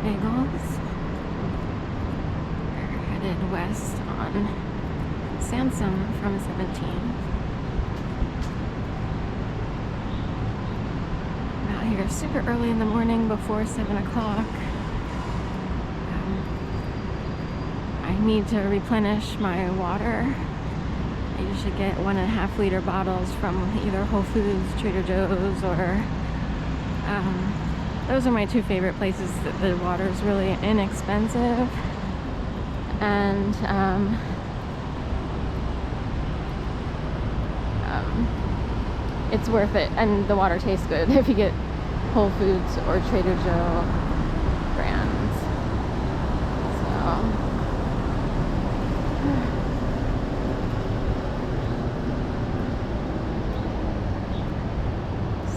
bagels. We're headed west on Sansom from 17. I'm out here super early in the morning before 7 o'clock. I need to replenish my water. I usually get 1.5 liter bottles from either Whole Foods, Trader Joe's, or those are my two favorite places. That the water is really inexpensive, and it's worth it, and the water tastes good if you get Whole Foods or Trader Joe brands.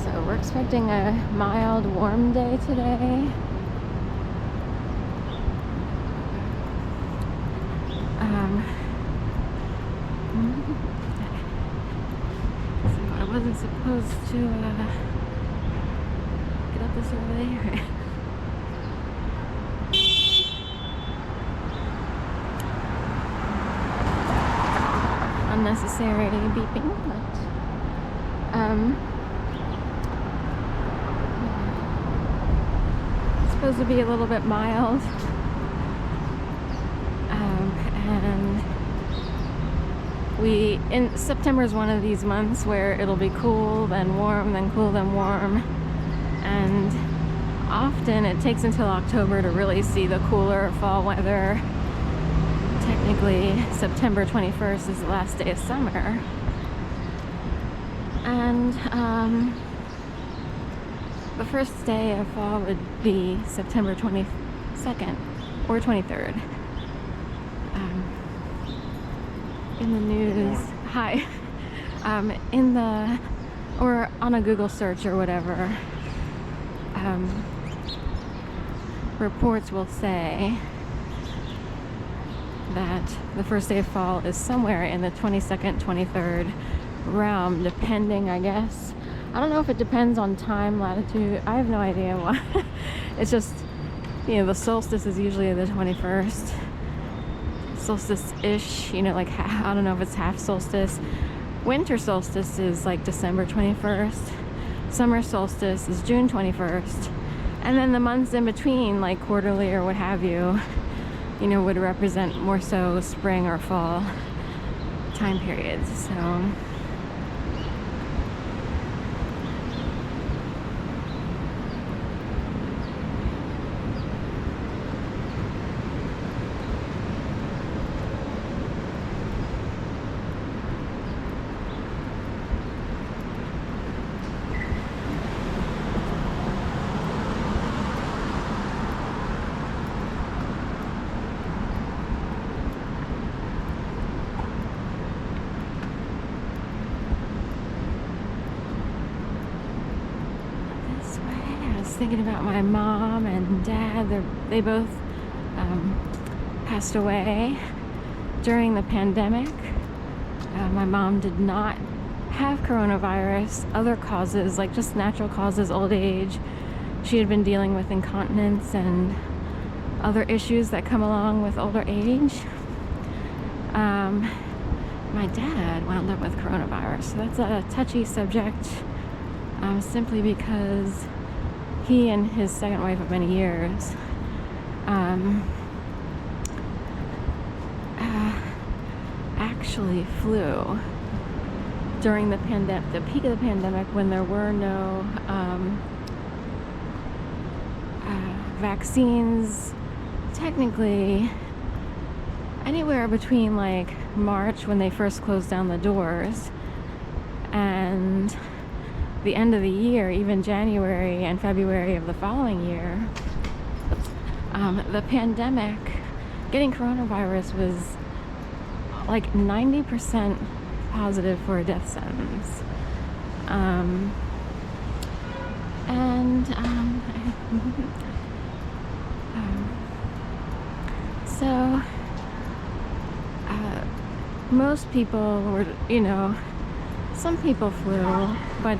So we're expecting a mild, warm day today. So I wasn't supposed to get up this early. Unnecessary beeping, but it's supposed to be a little bit mild, and September is one of these months where it'll be cool, then warm, then cool, then warm, and often it takes until October to really see the cooler fall weather. Technically, September 21st is the last day of summer. And the first day of fall would be September 22nd or 23rd. In the news, hi, or on a Google search or whatever, reports will say that the first day of fall is somewhere in the 22nd, 23rd realm, depending, I guess. I don't know if it depends on time, latitude. I have no idea why. It's just, the solstice is usually the 21st. Solstice-ish, like, I don't know if it's half solstice. Winter solstice is like December 21st. Summer solstice is June 21st. And then the months in between, like quarterly or what have you, would represent more so spring or fall time periods. So thinking about my mom and dad. They both passed away during the pandemic. My mom did not have coronavirus. Other causes, like just natural causes, old age. She had been dealing with incontinence and other issues that come along with older age. My dad wound up with coronavirus. So that's a touchy subject, simply because he and his second wife of many years actually flew during the peak of the pandemic, when there were no vaccines. Technically, anywhere between like March, when they first closed down the doors, and the end of the year, even January and February of the following year, the pandemic, getting coronavirus was like 90% positive for a death sentence. So most people were, some people flew, but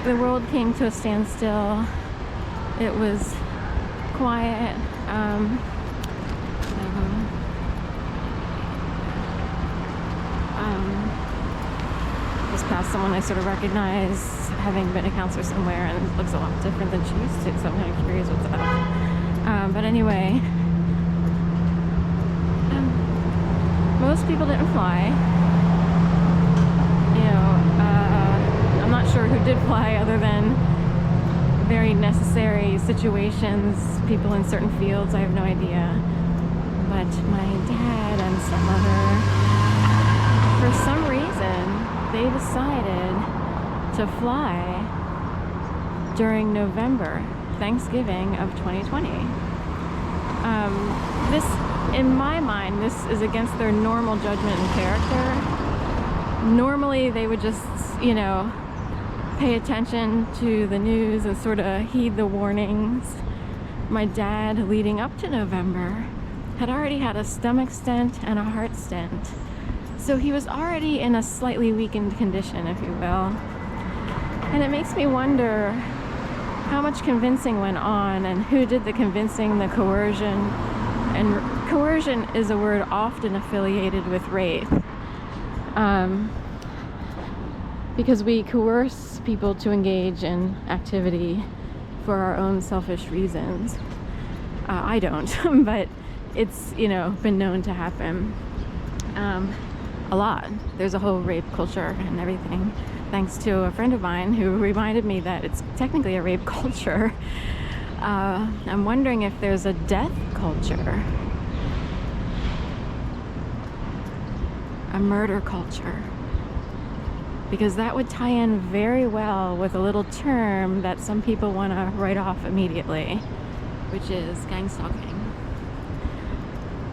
the world came to a standstill. It was quiet. Just passed someone I sort of recognize, having been a counselor somewhere, and it looks a lot different than she used to, so I'm kind of curious what's up. But anyway, most people didn't fly. I'm not sure who did fly, other than very necessary situations, people in certain fields, I have no idea. But my dad and stepmother, for some reason, they decided to fly during November, Thanksgiving of 2020. This, in my mind, this is against their normal judgment and character. Normally they would just, pay attention to the news and sort of heed the warnings. My dad, leading up to November, had already had a stomach stent and a heart stent. So he was already in a slightly weakened condition, if you will. And it makes me wonder how much convincing went on and who did the convincing, the coercion. And coercion is a word often affiliated with rape. Because we coerce people to engage in activity for our own selfish reasons. I don't, but it's, been known to happen a lot. There's a whole rape culture and everything, thanks to a friend of mine who reminded me that it's technically a rape culture. I'm wondering if there's a death culture, a murder culture, because that would tie in very well with a little term that some people want to write off immediately, which is gang stalking.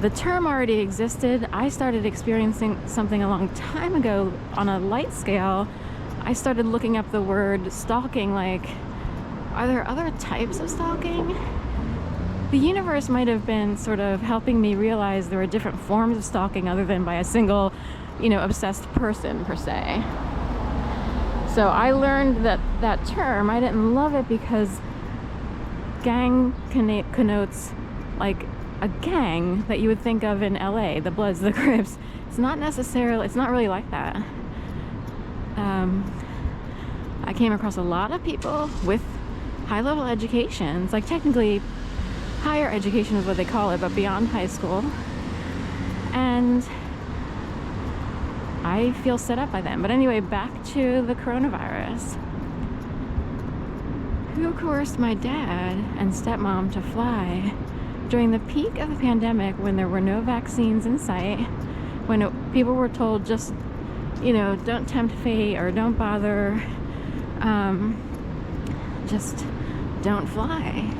The term already existed. I started experiencing something a long time ago on a light scale. I started looking up the word stalking, like, are there other types of stalking? The universe might have been sort of helping me realize there were different forms of stalking other than by a single, obsessed person per se. So I learned that term. I didn't love it because gang connotes like a gang that you would think of in LA, the Bloods, the Crips. It's not really like that. I came across a lot of people with high-level educations, like technically higher education is what they call it, but beyond high school. And I feel set up by them. But anyway, back to the coronavirus. Who coerced my dad and stepmom to fly during the peak of the pandemic, when there were no vaccines in sight, when people were told just, don't tempt fate or don't bother, just don't fly?